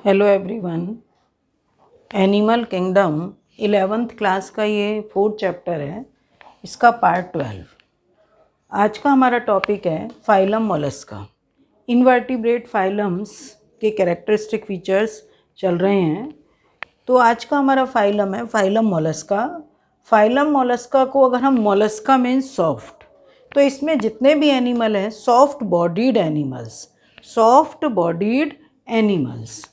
Hello everyone. Animal kingdom 11th class का ये 4th chapter है, इसका पार्ट 12। आज का हमारा टॉपिक है फाइलम मोलस्का। इनवर्टिब्रेट फाइलम्स के कैरेक्टरिस्टिक फीचर्स चल रहे हैं। तो आज का हमारा फाइलम है फाइलम मोलस्का। फाइलम मोलस्का को अगर हम मोलस्का मीन्स सॉफ्ट, तो इसमें जितने भी एनिमल हैं सॉफ्ट बॉडीड एनिमल्स।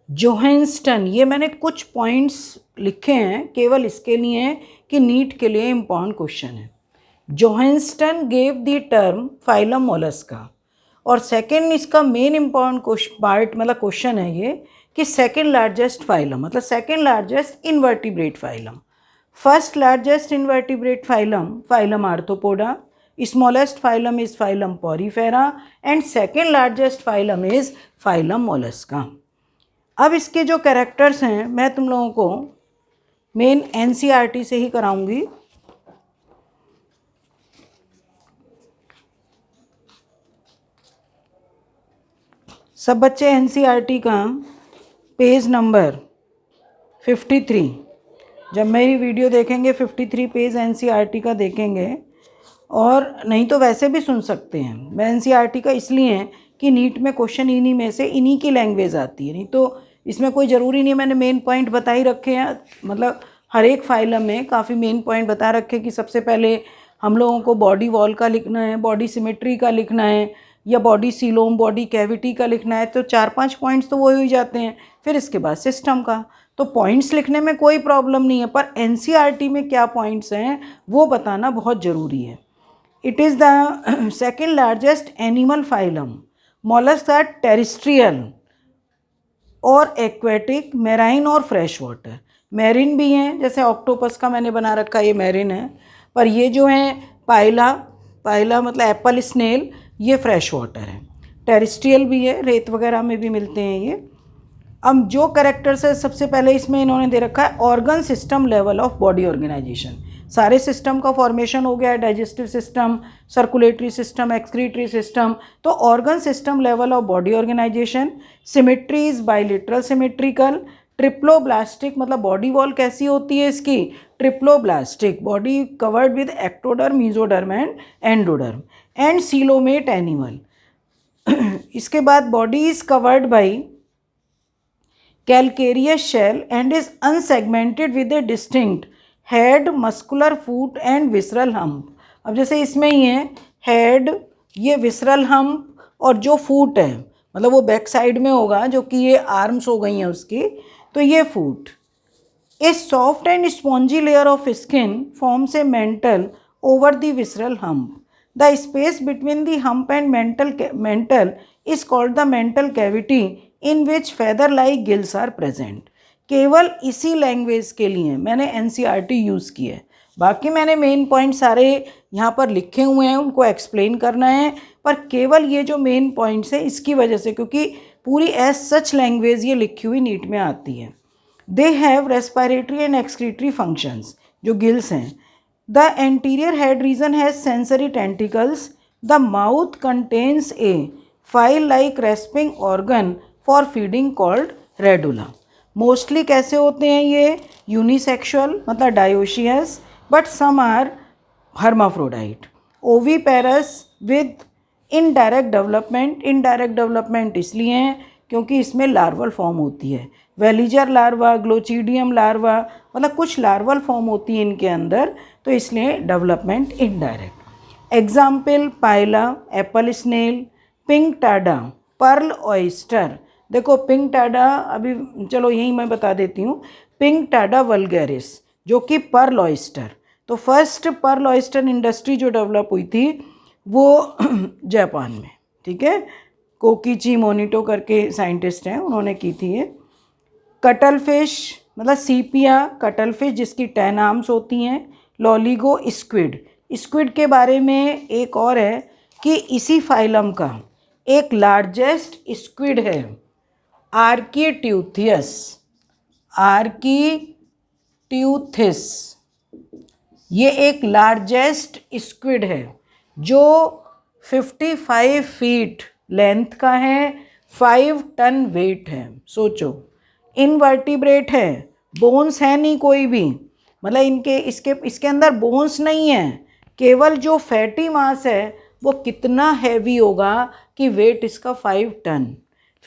जोहेंस्टन, ये मैंने कुछ पॉइंट्स लिखे हैं केवल इसके लिए कि नीट के लिए इम्पॉर्टेंट क्वेश्चन है। Johnston gave the term phylum Mollusca. और सेकंड इसका मेन इम्पॉर्टेंट पार्ट मतलब क्वेश्चन है ये कि सेकंड लार्जेस्ट फाइलम मतलब second largest invertebrate phylum. First largest invertebrate phylum Arthropoda, smallest phylum is phylum Porifera and second largest phylum is phylum Mollusca. अब इसके जो कैरेक्टर्स हैं मैं तुम लोगों को मेन एनसीईआरटी से ही कराऊंगी। सब बच्चे एनसीईआरटी का पेज नंबर 53, जब मेरी वीडियो देखेंगे 53 पेज एनसीईआरटी का देखेंगे, और नहीं तो वैसे भी सुन सकते हैं। मैं एनसीईआरटी का इसलिए है कि नीट में क्वेश्चन इन्हीं में से इन्हीं की लैंग्वेज आती है, नहीं तो इसमें कोई ज़रूरी नहीं है। मैंने मेन पॉइंट बता ही रखे हैं, मतलब हर एक फाइलम में काफ़ी मेन पॉइंट बता रखे कि सबसे पहले हम लोगों को बॉडी वॉल का लिखना है, बॉडी सिमेट्री का लिखना है, या बॉडी सीलोम बॉडी कैविटी का लिखना है, तो 4-5 पॉइंट्स तो वो ही जाते हैं। फिर इसके बाद सिस्टम का, तो पॉइंट्स लिखने में कोई प्रॉब्लम नहीं है, पर एनसीईआरटी में क्या पॉइंट्स हैं वो बताना बहुत ज़रूरी है। It is the second largest animal phylum. Mollusc are terrestrial और एक्वेटिक, मेराइन और फ्रेश वाटर। मेरिन भी हैं, जैसे ऑक्टोपस का मैंने बना रखा ये मेरिन है, पर ये जो है पाइला मतलब एप्पल स्नेल, ये फ्रेश वाटर है। टेरेस्ट्रियल भी है, रेत वगैरह में भी मिलते हैं ये। अब जो कैरेक्टर्स है सबसे पहले इसमें इन्होंने दे रखा है organ system level of body organisation. सारे सिस्टम का फॉर्मेशन हो गया है, digestive system, circulatory system, excretory system. तो organ system level of body organisation. Symmetry is bilateral symmetrical. Triploblastic मतलब बॉडी वॉल कैसी होती है इसकी, triploblastic, body covered with ectoderm, mesoderm and endoderm. And coelomate animal. इसके बाद body is covered by calcareous shell and is unsegmented with a distinct head, muscular foot and visceral hump। अब जैसे इसमें ही है हेड, ये विसरल हम्प, और जो फूट है मतलब वो बैक साइड में होगा, जो कि ये आर्म्स हो गई हैं उसकी, तो ये foot. A soft and spongy layer of skin forms a mantle over the visceral hump. The space between the hump and mantle is called the mantle cavity in which feather like gills are present. केवल इसी language के लिए मैंने NCERT use की है, बाकी मैंने main point सारे यहाँ पर लिखे हुए हैं, उनको एक्सप्लेन करना है, पर केवल ये जो मेन पॉइंट्स हैं इसकी वजह से, क्योंकि पूरी एज सच लैंग्वेज ये लिखी हुई नीट में आती है। They have respiratory and excretory functions, जो गिल्स हैं। The anterior head region has sensory tentacles. The mouth contains a file like rasping organ for feeding called radula. Mostly कैसे होते हैं ये, यूनिसेक्सुअल मतलब dioecious, but some are hermaphrodite. Oviparous with indirect development. Indirect development इसलिए है क्योंकि इसमें larval form होती है, वेलिजर लार्वा, ग्लोचिडियम लार्वा, मतलब कुछ लार्वल फॉर्म होती है इनके अंदर, तो इसलिए development indirect. Example Pila, apple snail, Pinctada, pearl oyster. देखो पिंक टाडा, अभी चलो यही मैं बता देती हूँ। पिंक टाडा वल्गैरिस जो कि पर्ल ऑयस्टर, तो फर्स्ट पर्ल ऑयस्टर इंडस्ट्री जो डेवलप हुई थी वो जापान में, ठीक है। कोकीची मोनिटो करके साइंटिस्ट हैं, उन्होंने की थी ये। कटल फिश मतलब सीपिया कटल फिश जिसकी 10 आर्म्स होती हैं। लॉलीगो स्क्विड, स्क्विड के बारे में एक और है कि इसी फाइलम का एक लार्जेस्ट स्क्विड है आर्कीट्यूथियस। ये एक लार्जेस्ट स्क्विड है जो 55 फीट लेंथ का है, 5 टन वेट है। सोचो, इनवर्टिब्रेट है, बोन्स है नहीं कोई भी, मतलब इसके अंदर बोन्स नहीं है, केवल जो फैटी मास है वो कितना हैवी होगा कि वेट इसका 5 टन,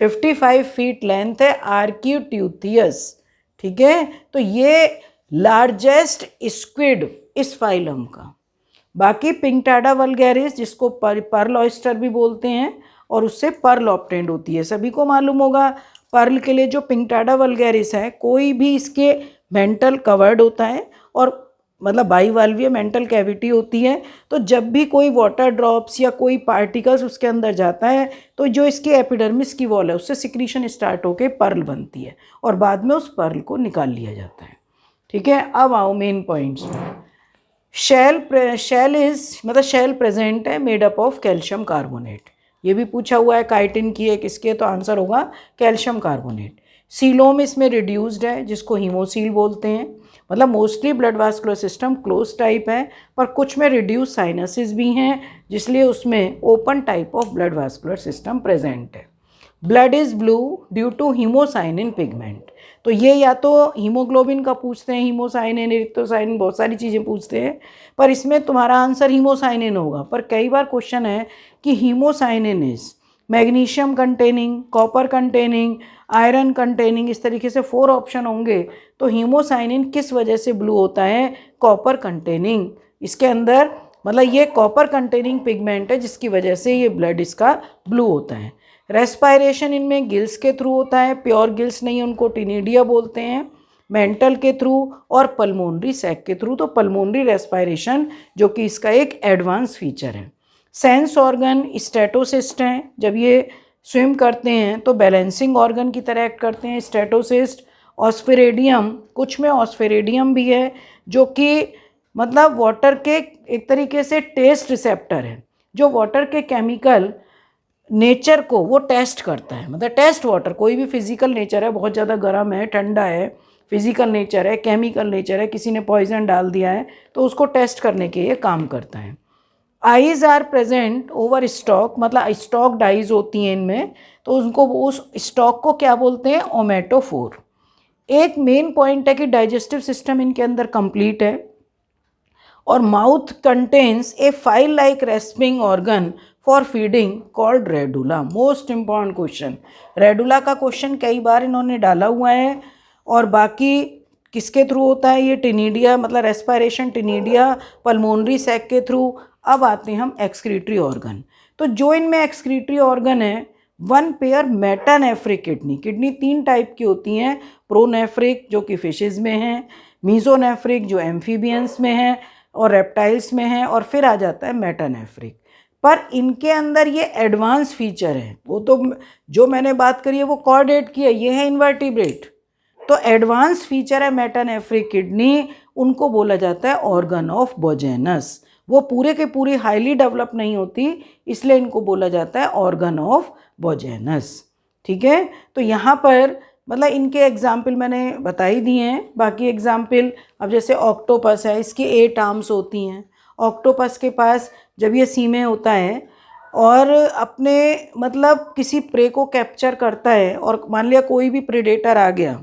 55 फीट लेंथ है, आर्क्यूट्यूथियस। ठीक है, तो ये लार्जेस्ट स्क्विड इस फाइलम का। बाकी पिंकटाडा वल्गैरिस, जिसको पर्ल ऑयस्टर भी बोलते हैं, और उससे पर्ल ऑब्टेंड होती है, सभी को मालूम होगा। पर्ल के लिए जो पिंकटाडा वल्गैरिस है, कोई भी इसके मेंटल कवर्ड होता है, और मतलब बाईवाल्वीय मेंटल कैविटी होती है, तो जब भी कोई वाटर ड्रॉप्स या कोई पार्टिकल्स उसके अंदर जाता है, तो जो इसकी एपिडर्मिस की वॉल है उससे सिक्रीशन स्टार्ट होकर पर्ल बनती है, और बाद में उस पर्ल को निकाल लिया जाता है। ठीक है, अब आओ मेन पॉइंट्स में। शेल प्रेजेंट है, made up of calcium carbonate. ये भी पूछा हुआ है काइटिन की है किसके, तो आंसर होगा कैल्शियम कार्बोनेट। सीलोम इसमें रिड्यूस्ड है, जिसको हीमोसील बोलते हैं, मतलब mostly blood vascular system close type है, पर कुछ में रिड्यूस साइनसिस भी हैं, जिसलिए उसमें open type of blood vascular system present है। Blood is blue due to haemocyanin pigment. तो ये या तो हीमोग्लोबिन का पूछते हैं, हीमोसाइनिन, इरिथ्रोसाइनिन, बहुत सारी चीज़ें पूछते हैं, पर इसमें तुम्हारा आंसर हीमोसाइनिन होगा। पर कई बार क्वेश्चन है कि haemocyanin is magnesium containing, copper containing, iron containing, इस तरीके से 4 ऑप्शन होंगे। तो हीमोसाइनिन किस वजह से ब्लू होता है? Copper containing. इसके अंदर मतलब ये कॉपर कंटेनिंग पिगमेंट है, जिसकी वजह से ये ब्लड इसका ब्लू होता है। रेस्पायरेशन इनमें गिल्स के थ्रू होता है, प्योर गिल्स नहीं, उनको टिनिडिया बोलते हैं, मेंटल के थ्रू और पल्मोनरी सैक के थ्रू। तो पल्मोनरी रेस्पायरेशन जो कि इसका एक एडवांस फीचर है। सेंस ऑर्गन स्टेटोसिस्ट हैं, जब ये स्विम करते हैं तो बैलेंसिंग ऑर्गन की तरह एक्ट करते हैं स्टेटोसिस्ट। ऑस्फेरेडियम, कुछ में ऑस्फेरेडियम भी है, जो कि मतलब वाटर के एक तरीके से टेस्ट रिसेप्टर है, जो वाटर के केमिकल नेचर को वो टेस्ट करता है, मतलब टेस्ट वाटर। कोई भी फिजिकल नेचर है, बहुत ज़्यादा गर्म है, ठंडा है, फिजिकल नेचर है, केमिकल नेचर है, किसी ने पॉइजन डाल दिया है, तो उसको टेस्ट करने के ये काम करता है। Eyes are present over stalk, मतलब स्टॉक आइज होती हैं इनमें, तो उनको उस स्टॉक को क्या बोलते हैं? ओमेटोफोर। एक मेन पॉइंट है कि डाइजेस्टिव सिस्टम इनके अंदर कंप्लीट है, और mouth contains a file like rasping organ for feeding called radula. Most important question, radula का क्वेश्चन कई बार इन्होंने डाला हुआ है। और बाकी किसके थ्रू होता है ये? टिनिडिया, मतलब रेस्पायरेशन टिनिडिया, पल्मोनरी सैक के थ्रू। अब आते हैं हम एक्सक्रीटरी ऑर्गन। तो जो इनमें एक्सक्रीटरी ऑर्गन है, 1 pair metanephric kidney. Kidney 3 type की होती हैं, प्रोनेफ्रिक जो कि फिशेज में है, मीजोनेफ्रिक जो एम्फीबियंस में है और रेप्टाइल्स में है, और फिर आ जाता है मेटानेफ्रिक। पर इनके अंदर ये एडवांस फीचर है, वो तो जो मैंने बात करी है वो कॉर्डेट की है, ये है इन्वर्टिब्रेट। तो एडवांस फीचर है मेटानेफ्रिक किडनी, उनको बोला जाता है ऑर्गन ऑफ बोजेनस। वो पूरे के पूरी हाईली डेवलप नहीं होती, इसलिए इनको बोला जाता है ऑर्गन ऑफ बोजेनस। ठीक है, तो यहाँ पर मतलब इनके एग्जाम्पल मैंने बता ही दिए हैं। बाकी एग्जाम्पल, अब जैसे ऑक्टोपस है, इसकी 8 आर्म्स होती हैं। ऑक्टोपस के पास जब ये सीमें होता है और अपने मतलब किसी प्रे को कैप्चर करता है, और मान लिया कोई भी प्रेडेटर आ गया,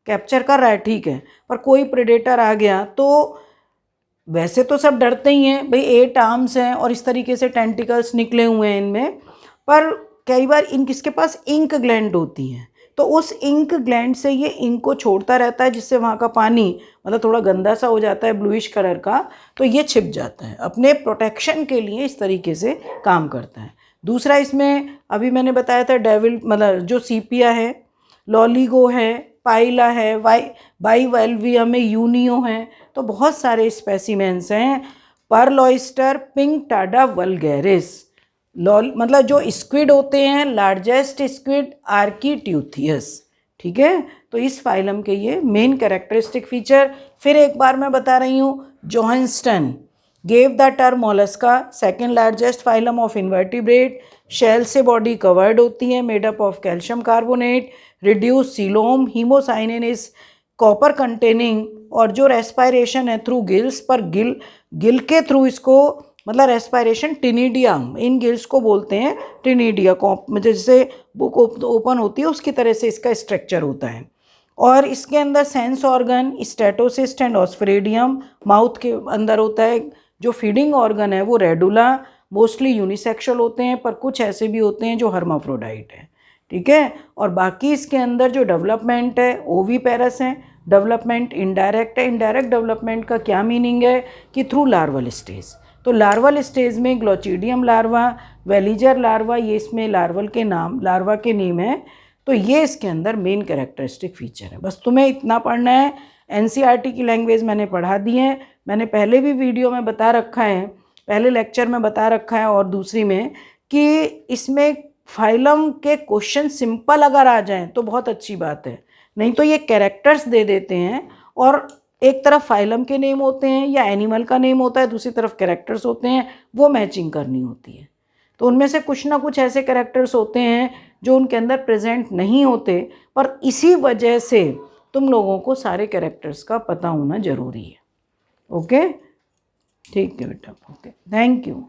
कैप्चर कर रहा है ठीक है, पर कोई प्रेडेटर आ गया, तो वैसे तो सब डरते ही हैं भाई, 8 आर्म्स हैं और इस तरीके से टेंटिकल्स निकले हुए हैं इनमें, पर कई बार किसके पास इंक ग्लैंड होती हैं, तो उस इंक ग्लैंड से ये इंक को छोड़ता रहता है, जिससे वहाँ का पानी मतलब थोड़ा गंदा सा हो जाता है, ब्लूइश कलर का, तो ये छिप जाता है। अपने प्रोटेक्शन के लिए इस तरीके से काम करता है। दूसरा इसमें अभी मैंने बताया था डेविल, मतलब जो सीपिया है, लॉलीगो है, पाइला है, बाईवाल्विया में यूनियो है, तो बहुत सारे स्पेसिमेंस हैं। पर्ल ऑयस्टर, पिंकटाडा वल्गैरिस, मतलब जो स्क्विड होते हैं, लार्जेस्ट स्क्विड आर्कीट्यूथियस। ठीक है, तो इस फाइलम के ये मेन कैरेक्टरिस्टिक फीचर। फिर एक बार मैं बता रही हूँ, Johnston gave the term Mollusca, second largest phylum of invertebrate. Shell से बॉडी कवर्ड होती है, made up of calcium carbonate, reduce coelom, haemocyanin is copper containing, और जो रेस्पायरेशन है थ्रू गिल्स, पर गिल के थ्रू इसको मतलब रेस्पिरेशन टिनिडिया, इन गिल्स को बोलते हैं टिनिडिया। जैसे बुक ओपन होती है उसकी तरह से इसका स्ट्रक्चर होता है। और इसके अंदर sense organ statocyst and osphradium mouth के अंदर होता है। जो फीडिंग ऑर्गन है वो रेडुला, मोस्टली यूनिसेक्सुअल होते हैं, पर कुछ ऐसे भी होते हैं जो हर्माफ्रोडाइट हैं, ठीक है। और बाकी इसके अंदर जो डेवलपमेंट है ओवीपेरस है। डेवलपमेंट इनडायरेक्ट है। इनडायरेक्ट डेवलपमेंट का क्या मीनिंग है कि थ्रू लार्वल स्टेज। तो लार्वल स्टेज में ग्लोचिडियम लार्वा, वेलिजर लार्वा, ये इसमें लार्वा के नेम है। तो ये इसके अंदर मेन कैरेक्टरिस्टिक फीचर है। बस तुम्हें इतना पढ़ना है। एनसीईआरटी की लैंग्वेज मैंने पढ़ा दी है। मैंने पहले भी वीडियो में बता रखा है, पहले लेक्चर में बता रखा है और दूसरी में, कि इसमें फाइलम के क्वेश्चन सिंपल अगर आ जाएं तो बहुत अच्छी बात है, नहीं तो ये कैरेक्टर्स दे देते हैं और एक तरफ फाइलम के नेम होते हैं या एनिमल का नेम होता है, दूसरी तरफ कैरेक्टर्स होते हैं, वो मैचिंग करनी होती है। तो उनमें से कुछ ना कुछ ऐसे कैरेक्टर्स होते हैं जो उनके अंदर प्रेजेंट नहीं होते, पर इसी वजह से तुम लोगों को सारे कैरेक्टर्स का पता होना ज़रूरी है। ओके, ठीक है बेटा, ओके, थैंक यू।